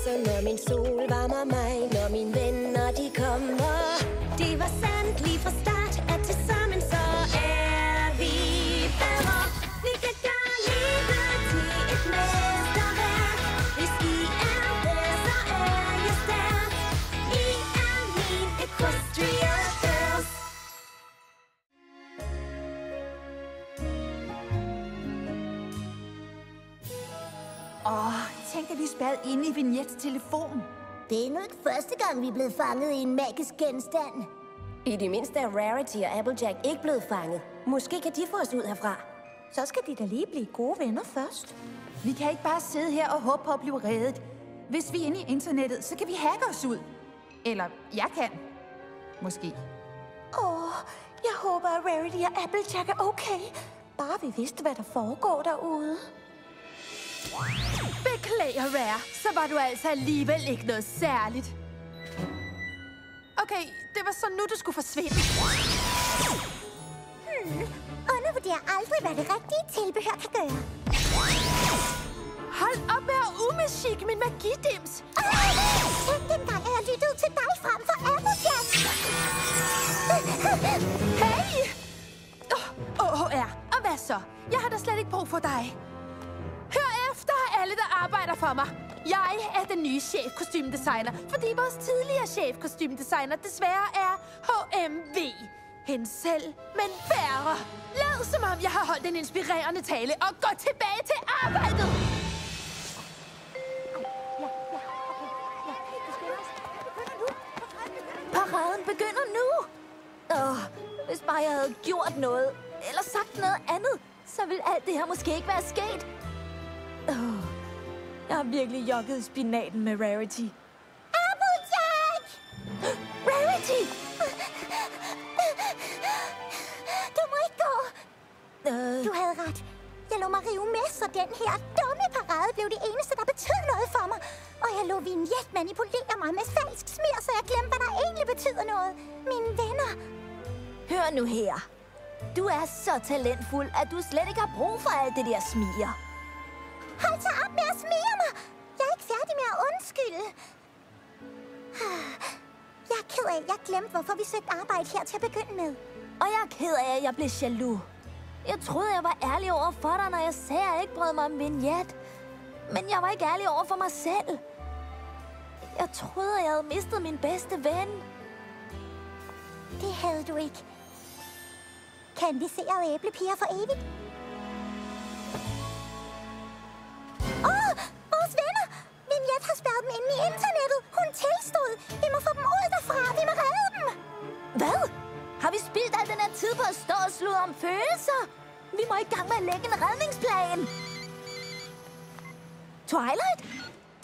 Når min sol varmer mig, når mine venner de kommer. Det var sandt lige fra start, at tilsammen så er vi bedre. Vi kan gøre livet til et mesterværk. Hvis I er der, så er jeg stærk. I er min Equestria Girls. Tænk, at vi spad inde i Vignettes telefon. Det er nu ikke første gang, vi er blevet fanget i en magisk genstand. I det mindste er Rarity og Applejack ikke blevet fanget. Måske kan de få os ud herfra. Så skal de da lige blive gode venner først. Vi kan ikke bare sidde her og håbe på at blive reddet. Hvis vi er inde i internettet, så kan vi hacke os ud. Eller jeg kan. Måske. Jeg håber, at Rarity og Applejack er okay. Bare vi vidste, hvad der foregår derude. Beklager, Rare. Så var du altså alligevel ikke noget særligt. Okay, det var så nu, du skulle forsvinde. Undervurder aldrig, hvad det rigtige tilbehør kan gøre. Hold op med at umusik, min magidims. Tænk dengang, at jeg lyttede til dig frem for Applejack. Hey! OHR, og hvad så? Jeg har da slet ikke brug for dig. Hør efter alle, der arbejder for mig. Jeg er den nye chefkostymedesigner, fordi vores tidligere chefkostymedesigner desværre er HMV. Hende selv, men værre. Lad som om jeg har holdt en inspirerende tale og gå tilbage til arbejdet. Paraden begynder nu. Hvis bare jeg havde gjort noget, eller sagt noget andet, så ville alt det her måske ikke være sket. Jeg har virkelig jogget spinaten med Rarity. Applejack! Rarity! Du må ikke gå. Du havde ret. Jeg lå mig rive med, så den her dumme parade blev det eneste, der betød noget for mig. Og jeg lå Vignette manipulere mig med falsk smir, så jeg glemte, hvad der egentlig betyder noget. Mine venner. Hør nu her. Du er så talentfuld, at du slet ikke har brug for alt det der smir. Hold så op med at smire mig. Jeg er ikke færdig med at undskylde. Jeg er ked af, at jeg glemte, hvorfor vi søgte arbejde her til at begynde med. Og jeg er ked af, at jeg blev jaloux. Jeg troede, jeg var ærlig over for dig, når jeg sagde, at jeg ikke brød mig om Vignette. Men jeg var ikke ærlig over for mig selv. Jeg troede, jeg havde mistet min bedste ven. Det havde du ikke. Kan vi se æblepiger for evigt? Vores venner! Vignette har spærret dem inde i internettet. Hun tilstod. Vi må få dem ud derfra. Vi må redde dem. Hvad? Har vi spildt al den her tid på at stå og sludre om følelser? Vi må i gang med at lægge en redningsplan. Twilight?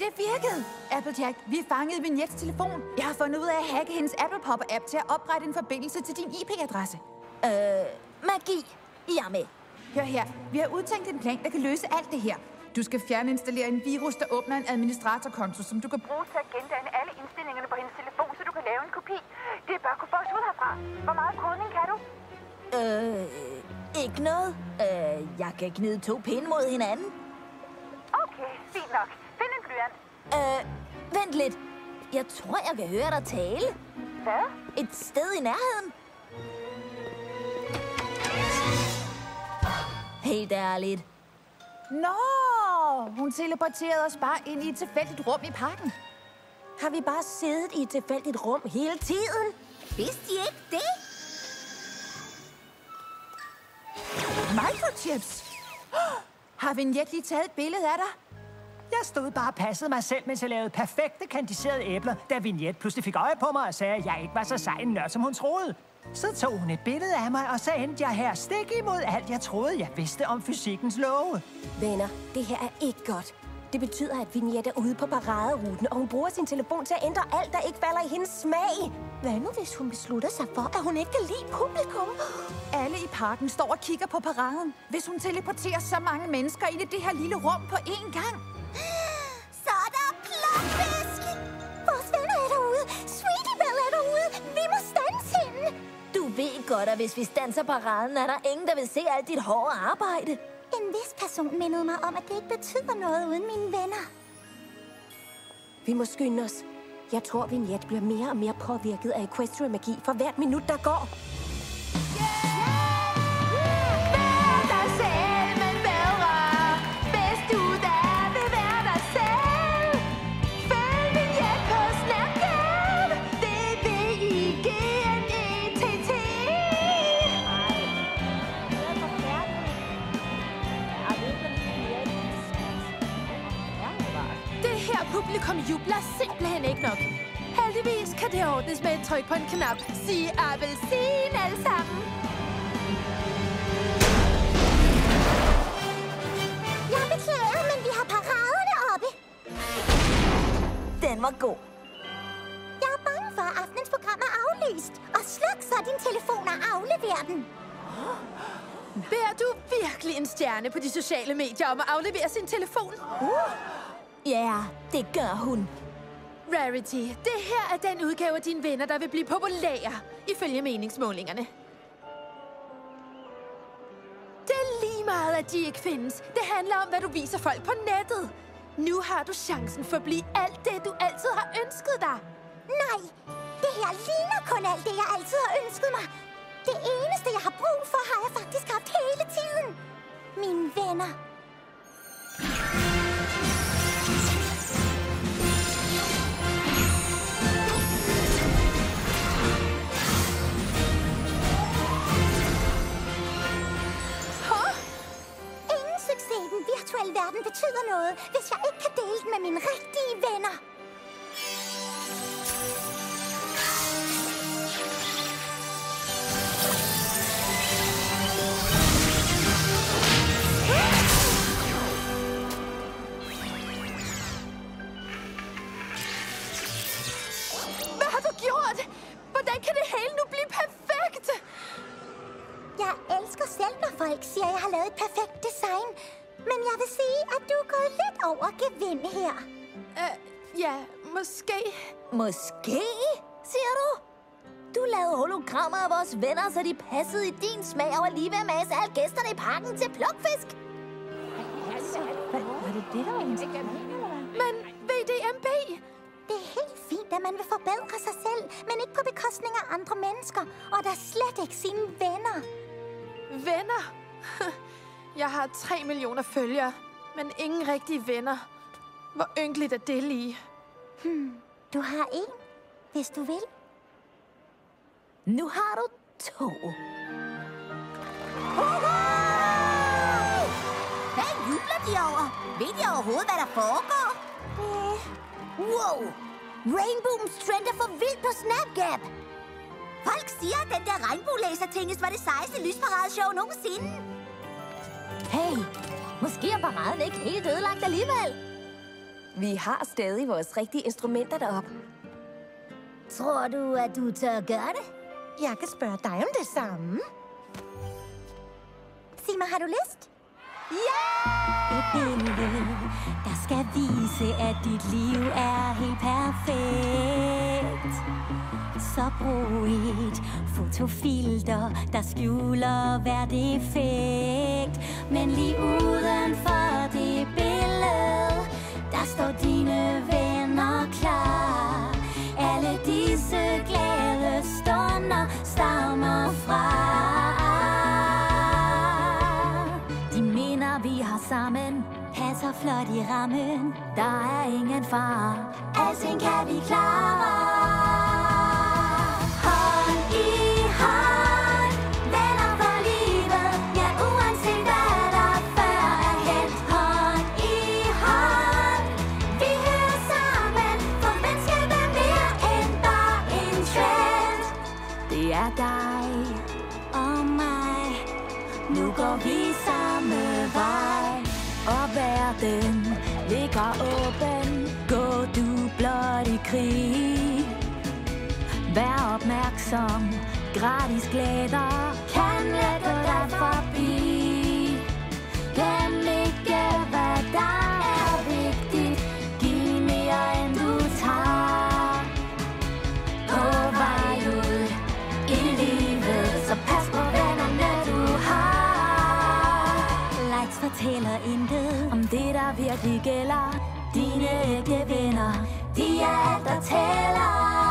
Det virkede. Applejack, vi er fanget i Vignettes telefon. Jeg har fundet ud af at hacke hendes Apple Pop-app til at oprette en forbindelse til din IP-adresse. Magi. Jeg er med. Hør her. Vi har udtænkt en plan, der kan løse alt det her. Du skal fjerninstallere en virus, der åbner en administratorkonto, som du kan bruge til at gendanne alle indstillingerne på hendes telefon, så du kan lave en kopi. Det bør kunne få os ud herfra. Hvor meget kodning kan du? Ikke noget. Jeg kan gnide 2 pinde mod hinanden. Okay, fint nok. Find en blyant. Vent lidt. Jeg tror, jeg kan høre dig tale. Hvad? Et sted i nærheden. Helt ærligt. Nå, hun teleporterede os bare ind i et tilfældigt rum i parken. Har vi bare siddet i et tilfældigt rum hele tiden? Vidste I ikke det? Microchips! Har Vignette lige taget et billede af dig? Jeg stod bare og passede mig selv, mens jeg lavede perfekte kandiserede æbler, da Vignette pludselig fik øje på mig og sagde, at jeg ikke var så sej en nørd, som hun troede. Så tog hun et billede af mig, og så endte jeg her stik imod alt, jeg troede, jeg vidste om fysikkens love. Venner, det her er ikke godt. Det betyder, at Vignette er ude på paraderuten, og hun bruger sin telefon til at ændre alt, der ikke falder i hendes smag. Hvad nu, hvis hun beslutter sig for, at hun ikke kan lide publikum? Alle i parken står og kigger på paraden. Hvis hun teleporterer så mange mennesker ind i det her lille rum på én gang. Så er der plotfisk! Vores venner er derude. Sweetie Belle er derude. Vi må standse hende. godt, at hvis vi standser paraden, er der ingen, der vil se alt dit hårde arbejde. En vis person mindede mig om, at det ikke betyder noget uden mine venner. Vi må skynde os. Jeg tror, Vignette bliver mere og mere påvirket af Equestria-magi for hvert minut, der går. Publikum jubler simpelthen ikke nok. Heldigvis kan det ordnes med et tryk på en knap. Sig appelsin alle sammen. Jeg beklager, men vi har paraderne oppe. Den var god. Jeg er bange for, at aftenens program er aflyst. Og sluk så din telefon og aflever den. Beder du virkelig en stjerne på de sociale medier om at aflevere sin telefon? Ja, det gør hun. Rarity, det her er den udgave af dine venner, der vil blive populære, ifølge meningsmålingerne. Det er lige meget, at de ikke findes. Det handler om, hvad du viser folk på nettet. Nu har du chancen for at blive alt det, du altid har ønsket dig. Nej, det her ligner kun alt det, jeg altid har ønsket mig. Det eneste, jeg har brug for, har jeg faktisk haft hele tiden. Mine venner. Virtuel verden betyder noget, hvis jeg ikke kan dele den med mine rigtige venner. Hvad har du gjort? Hvordan kan det hele nu blive perfekt? Jeg elsker selv, når folk siger, at jeg har lavet et perfekt design. Men jeg vil sige, at du er gået lidt over gevind her. Ja, måske. Måske, siger du? Du lavede hologrammer af vores venner, så de passede i din smag og var lige ved at mase alle gæsterne i parken til plukfisk. Var det det, der var Men VDMB? Det er helt fint, at man vil forbedre sig selv, men ikke på bekostning af andre mennesker. Og der slet ikke sine venner. Venner? Jeg har 3 millioner følgere, men ingen rigtige venner. Hvor ynkeligt er det lige? Du har en, hvis du vil. Nu har du 2. Hvad jubler de over? Ved de overhovedet, hvad der foregår? Wow! Rainbowens trend er for vild på Snapgap. Folk siger, at den der regnbue-laser-tingest var det sejeste lysparadeshow nogensinde. Hey, måske er paraden ikke helt ødelagt alligevel. Vi har stadig vores rigtige instrumenter deroppe. Tror du, at du tør gøre det? Jeg kan spørge dig om det samme. Sig mig, har du lyst? Ja! Et billede, der skal vise, at dit liv er helt perfekt. Så brug et fotofilter, der skjuler hver defekt. Men lige uden for det billede, der står dine venner klar. Alle disse glade stunder stammer fra de minder, vi har sammen, passer flot i rammen. Der er ingen far, alting kan vi klare. Hånd i hånd, venner for livet. Ja, uanset hvad der før er hent. Hånd i hånd, vi hører sammen. For venskab er mere end bare en trend. Det er dig og mig. Nu går vi samme vej. Og verden ligger åben. Gå du blot i krig. Vær opmærksom. Gratis glæder kan lette dig forbi. Glem ikke, hvad der er vigtigt. Giv mere end du tager. På vej ud i livet, så Det gælder dine ægte venner. De er alt, der tæller.